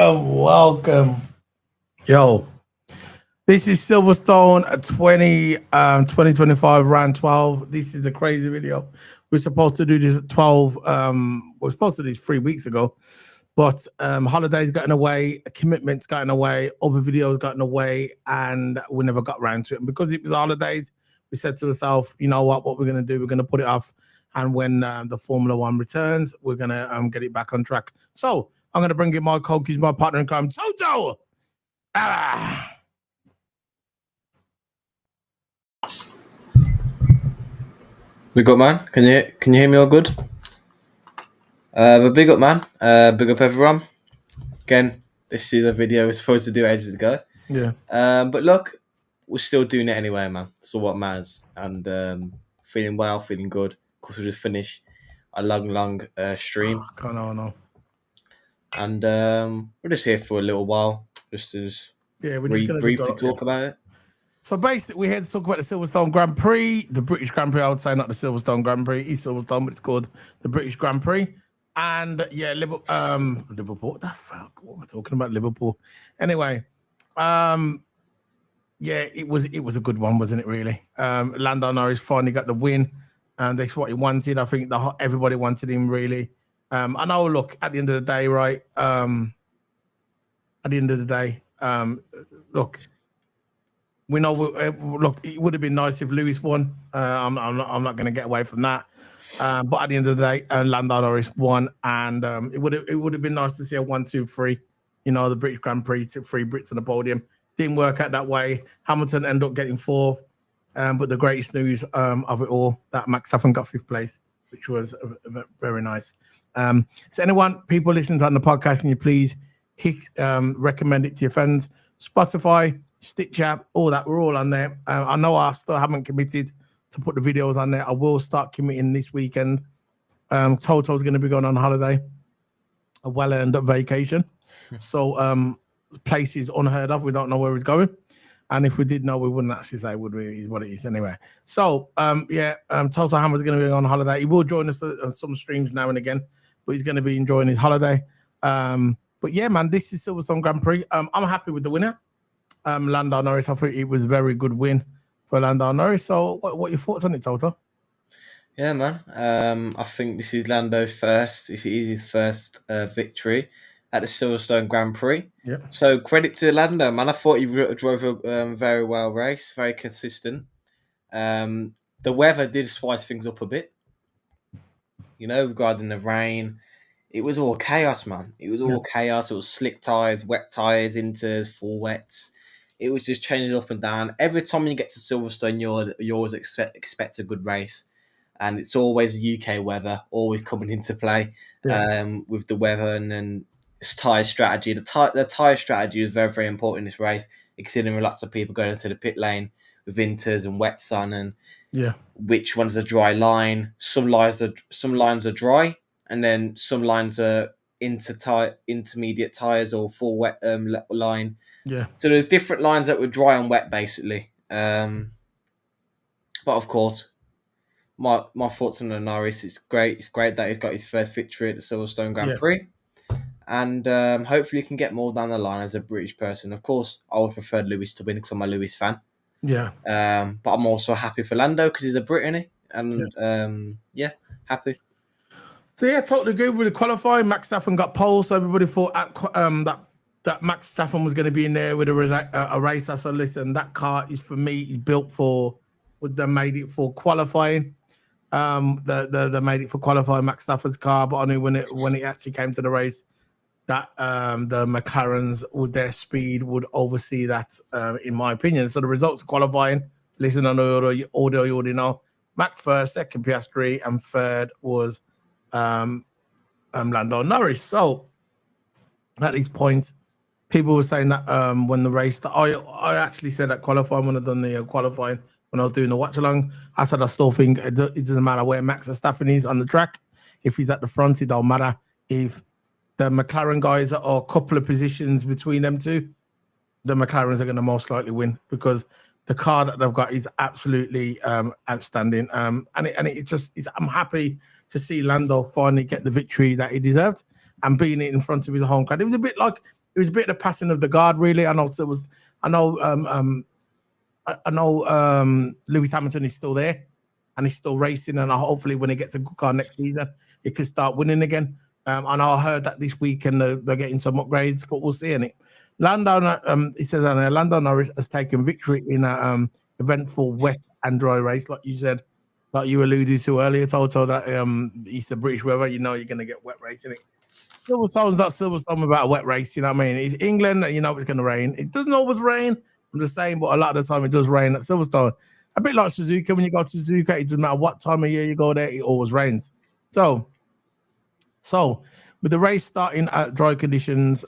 Welcome. Yo, this is Silverstone 2025 round 12. This is a crazy video. We're supposed to do this at 12. We're supposed to do this 3 weeks ago, but holidays got in the way, commitments got in the way, other videos got in the way, and we never got around to it. And because it was holidays, we said to ourselves, you know what we're going to do? We're going to put it off. And when the Formula One returns, we're going to get it back on track. So I'm going to bring in my coach, my partner in crime, Toto. Big up, man. Can you hear me all good? But big up, man. Big up, everyone. Again, this is the video we're supposed to do ages ago. Yeah. But look, we're still doing it anyway, man. That's what matters. And feeling well, feeling good. Of course, we just finished a long stream. I know. And we're just here for a little while, just to briefly talk about it. So basically, we're here to talk about the Silverstone Grand Prix, the British Grand Prix. I would say not the Silverstone Grand Prix. It's Silverstone, but it's called the British Grand Prix. And yeah, Liverpool. What the fuck? What am I talking about? Liverpool. Anyway, yeah, it was a good one, wasn't it? Really. Lando Norris finally got the win, and that's what he wanted. I think everybody wanted him really. I know. Look, at the end of the day, right? Look. We know. Look, it would have been nice if Lewis won. I'm not going to get away from that. But at the end of the day, Lando Norris won, and it would have been nice to see a 1, 2, 3. You know, the British Grand Prix took 3 Brits on the podium. Didn't work out that way. Hamilton ended up getting 4th. But the greatest news of it all, that Max Verstappen got 5th place, which was very nice. So people listening on the podcast, can you please recommend it to your friends? Spotify, Stitcher, all that, we're all on there. I know I still haven't committed to put the videos on there. I will start committing this weekend. Toto's going to be going on holiday. a well-earned vacation. So places unheard of. We don't know where he's going. And if we did know, we wouldn't actually say, would we? Is what it is anyway. So Toto Hammer's going to be on holiday. He will join us on some streams now and again, but he's going to be enjoying his holiday. But yeah, man, this is Silverstone Grand Prix. I'm happy with the winner, Lando Norris. I think it was a very good win for Lando Norris. So what are your thoughts on it, Toto? Yeah, man. I think this is Lando's first. This is his first victory at the Silverstone Grand Prix. Yeah. So credit to Lando, man. I thought he drove a very well race, very consistent. The weather did spice things up a bit, regarding the rain. It was all chaos, man. It was all chaos. It was slick tires, wet tires, inters, full wets. It was just changing up and down. Every time you get to Silverstone, you always expect a good race. And it's always UK weather, always coming into play with the weather, and then it's tyre strategy. The tyre strategy is very, very important in this race, considering lots of people going into the pit lane with winters and wet sun, and which one's a dry line. Some lines are dry, and then some lines are intermediate tyres or full wet line. Yeah. So there's different lines that were dry and wet, basically. But of course, my thoughts on the Norris. It's great. It's great that he's got his first victory at the Silverstone Grand Prix, and hopefully he can get more down the line as a British person. Of course, I would prefer Lewis to win because I'm a Lewis fan. Yeah. But I'm also happy for Lando because he's a Brit, isn't he? And happy. So yeah, totally agree with the qualifying. Max Verstappen got pole, so everybody thought that Max Verstappen was going to be in there with a race. I said, listen, that car is for me. Is built for. They made it for qualifying. They made it for qualifying Max Verstappen's car, but I knew when it actually came to the race, that the McLarens with their speed would oversee that, in my opinion. So the results of qualifying, listen on the audio, you already know. Max first, second Piastri, and third was Lando Norris. So at this point, people were saying that when the race started, I actually said that qualifying when I done the qualifying, when I was doing the watch along, I said I still think it doesn't matter where Max Verstappen is on the track. If he's at the front, it don't matter. If the McLaren guys are a couple of positions between them two, the McLarens are going to most likely win because the car that they've got is absolutely outstanding. I'm happy to see Lando finally get the victory that he deserved and being in front of his home crowd. It was a bit of the passing of the guard, really. I know Lewis Hamilton is still there and he's still racing, and hopefully when he gets a good car next season, he can start winning again. And I heard that this weekend they're getting some upgrades, but we'll see. He says Lando Norris has taken victory in an eventful wet and dry race, like you said, like you alluded to earlier, Toto, that it's the British weather, you're going to get wet racing. Silverstone's not Silverstone about a wet race, you know what I mean? It's England, it's going to rain. It doesn't always rain, I'm just saying, but a lot of the time it does rain at Silverstone. A bit like Suzuka, when you go to Suzuka, it doesn't matter what time of year you go there, it always rains. So with the race starting at dry conditions,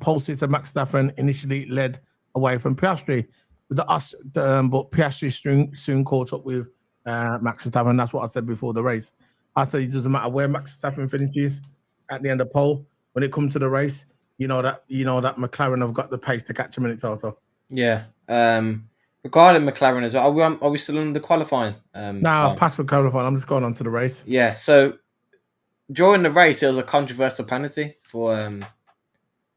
pole sitter Max Verstappen initially led away from Piastri, but Piastri soon caught up with Max Verstappen. That's what I said before the race. I said it doesn't matter where Max Verstappen finishes at the end of pole. When it comes to the race, you know that McLaren have got the pace to catch him in it, Toto. Yeah. Regarding McLaren as well, are we still in the qualifying? No, past for qualifying. I'm just going on to the race. Yeah. So during the race, there was a controversial penalty for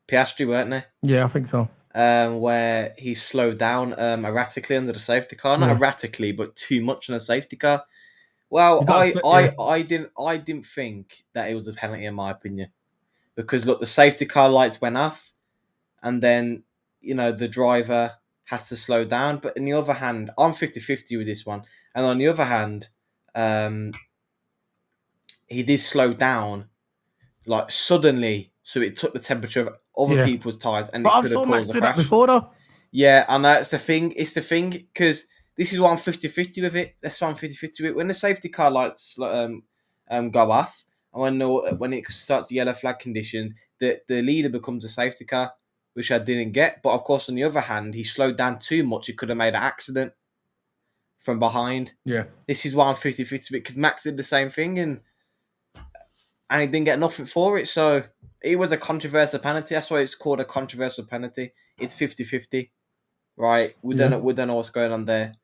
Piastri, weren't there? Yeah, I think so. Where he slowed down erratically under the safety car. Not erratically, but too much on the safety car. Well, I didn't think that it was a penalty in my opinion, because look, the safety car lights went off, and then the driver has to slow down. But on the other hand, I'm 50-50 with this one, and on the other hand, he did slow down like suddenly, so it took the temperature of other people's tires, and but I've saw Max do that before, though. Yeah, I know, it's the thing. It's the thing, because this is why I'm 50-50 with it. That's why I'm 50-50 with it. When the safety car lights go off, and when it starts yellow flag conditions, the leader becomes a safety car, which I didn't get. But of course, on the other hand, he slowed down too much. He could have made an accident from behind. Yeah. This is why I'm 50-50 because Max did the same thing, and he didn't get nothing for it. So it was a controversial penalty. That's why it's called a controversial penalty. It's 50-50, right? We don't know what's going on there.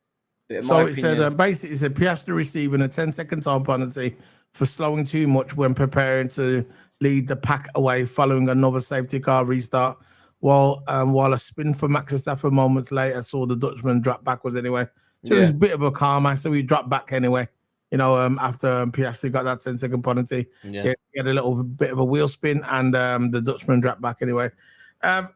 But in So my opinion, said basically it said Piastri receiving a 10-second time penalty for slowing too much when preparing to lead the pack away following another safety car restart. While a spin for Max Verstappen moments later saw the Dutchman drop backwards anyway. So it was a bit of a karma. So he dropped back anyway. After Piastri got that 10-second penalty, he had a little bit of a wheel spin, and the Dutchman dropped back anyway. And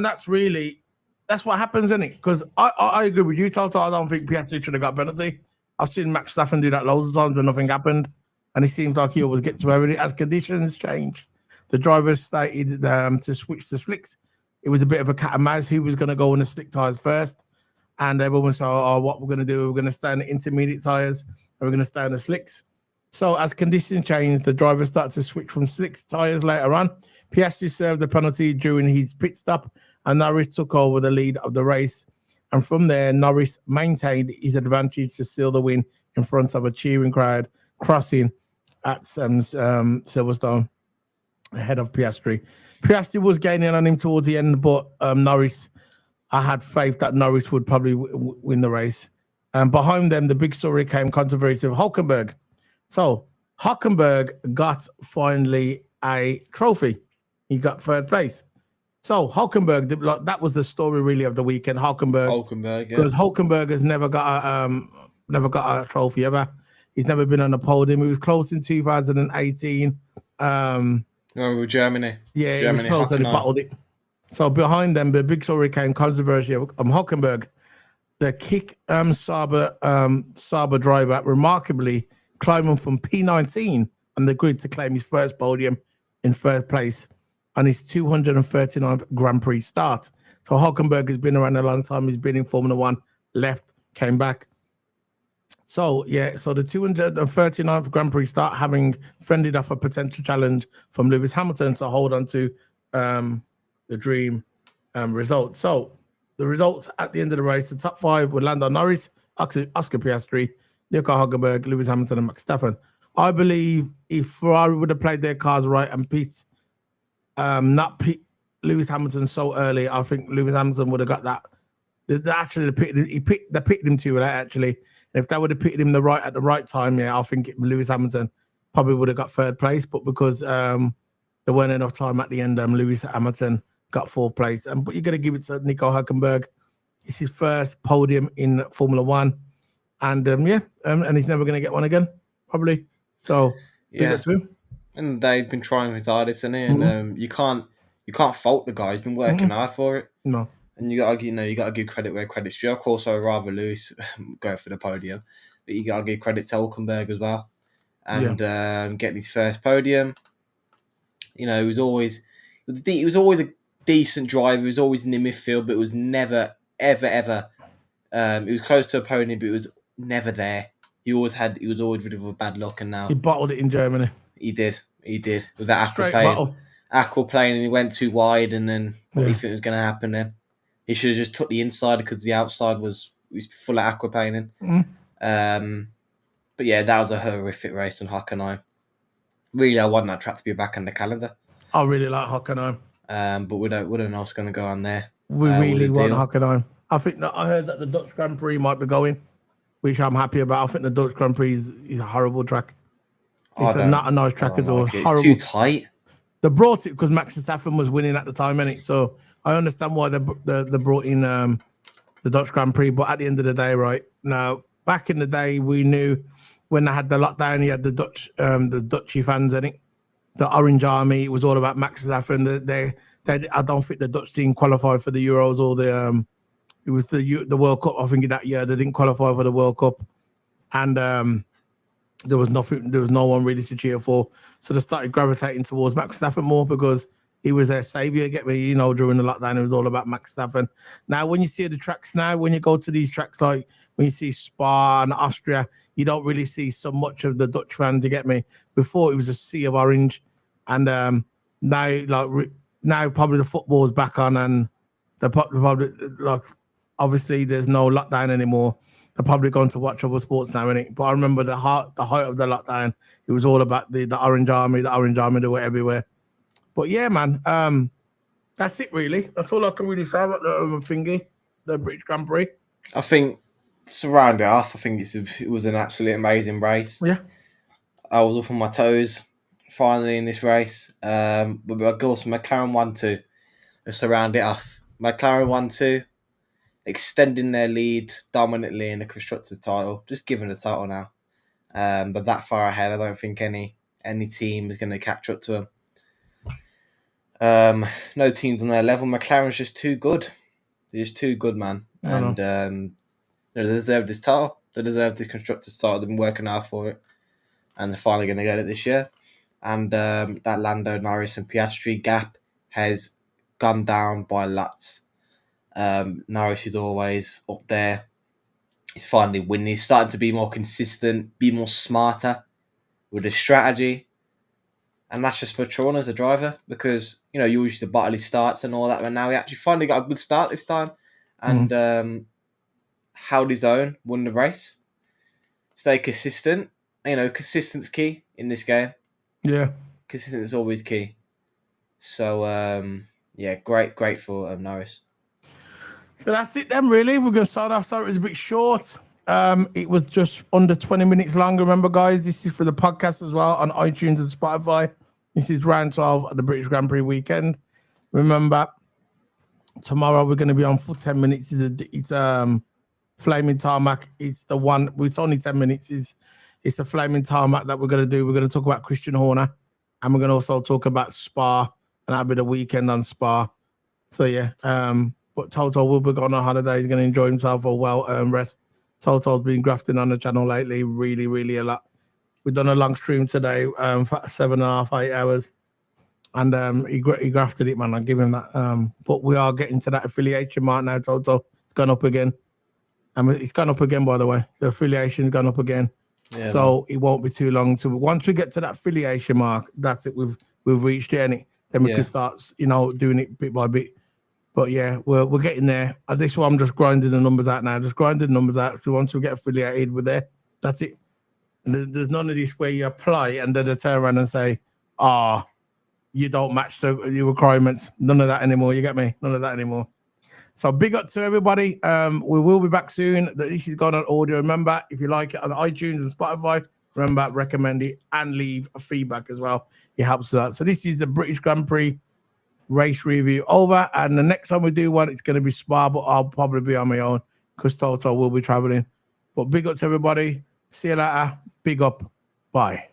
that's what happens, isn't it? Because I agree with you, Toto. I don't think Piastri should have got a penalty. I've seen Max Verstappen do that loads of times when nothing happened, and it seems like he always gets away with it. As conditions changed, the drivers started to switch to slicks. It was a bit of a cat and mouse. Who was going to go on the slick tires first? And everyone said, what we're going to do, we're going to stay on the intermediate tires, and we're going to stay on the slicks. So as conditions changed, the drivers started to switch from slicks tires later on. Piastri served the penalty during his pit stop, and Norris took over the lead of the race. And from there, Norris maintained his advantage to seal the win in front of a cheering crowd, crossing at Silverstone ahead of Piastri. Piastri was gaining on him towards the end, but Norris, I had faith that Norris would probably win the race. And behind them, the big story came controversy of Hulkenberg. So Hulkenberg got finally a trophy. He got third place. So Hulkenberg, that was the story really of the weekend. Hulkenberg, because Hulkenberg has never got a trophy ever. He's never been on a podium. He was close in 2018. With Germany. Yeah, he was close and he bottled it. So behind them, the big story came controversy of Hulkenberg. The kick Sauber driver remarkably climbing from P19 on the grid to claim his first podium in third place on his 239th Grand Prix start. So Hulkenberg has been around a long time. He's been in Formula One, left, came back. So the 239th Grand Prix start, having fended off a potential challenge from Lewis Hamilton to hold on to the dream result. So the results at the end of the race, the top five were Lando Norris, Oscar Piastri, Nico Hulkenberg, Lewis Hamilton, and Max Verstappen. I believe if Ferrari would have played their cars right and not pit Lewis Hamilton so early, I think Lewis Hamilton would have got that. They pitted him too late, actually. And if they would have pitted him at the right time, I think Lewis Hamilton probably would have got third place. But because there weren't enough time at the end, Lewis Hamilton got fourth place. But you're going to give it to Nico Hulkenberg. It's his first podium in Formula One. And and he's never going to get one again, probably. So big up to him. And they've been trying his hardest, and you can't fault the guy. He's been working hard for it. No. And you gotta give credit where credit's due. Of course, I'd rather Lewis go for the podium, but you gotta give credit to Hulkenberg as well, and getting his first podium. He was always a decent driver. He was always in the midfield, but it was never ever. He was close to a podium, but it was never there. He was always rid of a bad luck, and now he bottled it in Germany. He did with that aquaplane, and he went too wide, and then what do you think was going to happen then? He should have just took the inside because the outside was full of aquaplaning. But yeah, that was a horrific race on Hockenheim. Really, I want that track to be back on the calendar. I really like Hockenheim. But we don't know what's going to go on there. We really want Hockenheim. I think that I heard that the Dutch Grand Prix might be going, which I'm happy about. I think the Dutch Grand Prix is a horrible track. It's not a nice track at all. It's horrible. Too tight. They brought it because Max Verstappen was winning at the time, innit? So I understand why they brought in the Dutch Grand Prix. But at the end of the day, right now, back in the day, we knew when they had the lockdown, you had the Dutchy fans, innit? The Orange Army. It was all about Max Verstappen. I don't think the Dutch team qualified for the Euros or it was the World Cup. I think that year they didn't qualify for the World Cup, and there was no one really to cheer for. So they started gravitating towards Max Verstappen more because he was their savior. Get me, during the lockdown, it was all about Max Verstappen. Now, when you see the tracks now, when you go to these tracks, like when you see Spa and Austria, you don't really see so much of the Dutch fans. You get me? Before it was a sea of orange, and now probably the football's back on, and they're probably obviously there's no lockdown anymore. They're probably going to watch other sports now, innit? But I remember the height of the lockdown, it was all about the Orange Army. The Orange Army, they were everywhere. But yeah, man, that's it really. That's all I can really say about the British Grand Prix. I think to round it off, I think it was an absolutely amazing race. Yeah. I was up on my toes finally in this race. But of course, McLaren 1-2. Just to round it off, McLaren 1-2, extending their lead dominantly in the constructors' title, just giving the title now. But that far ahead, I don't think any team is going to catch up to them. No teams on their level. McLaren's just too good. They're just too good, man. And they deserve this title. They deserve the constructors' title. They've been working hard for it, and they're finally going to get it this year. And that Lando Norris and Piastri gap has gone down by lots. Norris is always up there. He's finally winning. He's starting to be more consistent, be more smarter with his strategy. And that's just maturing as a driver because, you used to bottle his starts and all that. But now he actually finally got a good start this time. And held his own, won the race. Stay consistent. Consistent's key in this game. Yeah. Consistent is always key. So, great for Norris. So that's it then, really. We're going to start off. Sorry, it was a bit short. It was just under 20 minutes long. Remember, guys, this is for the podcast as well on iTunes and Spotify. This is round 12 of the British Grand Prix weekend. Remember, tomorrow we're going to be on for 10 minutes. It's Flaming Tarmac. It's the one. It's only 10 minutes. It's the Flaming Tarmac that we're going to do. We're going to talk about Christian Horner, and we're going to also talk about Spa, and that'll be the weekend on Spa. So yeah. But Toto will be going on holiday. He's going to enjoy himself a well-earned rest. Toto's been grafting on the channel lately, really, really a lot. We've done a long stream today for 7.5, 8 hours. And he grafted it, man. I'll give him that. But we are getting to that affiliation mark now, Toto. It's gone up again. It's gone up again, by the way. The affiliation's gone up again. Yeah, so it won't be too long. Once we get to that affiliation mark, that's it. We've reached it, and then we can start, doing it bit by bit. But yeah, we're getting there. This one, I'm just grinding the numbers out now. Just grinding the numbers out. So once we get affiliated, we're there. That's it. And there's none of this where you apply and then they turn around and say, you don't match the requirements. None of that anymore. You get me? None of that anymore. So big up to everybody. We will be back soon. This is going on audio. Remember, if you like it on iTunes and Spotify, remember, recommend it and leave a feedback as well. It helps with that. So this is the British Grand Prix race review over, and the next time we do one, it's going to be Spa, but I'll probably be on my own because Toto will be traveling. But big up to everybody. See you later. Big up. Bye.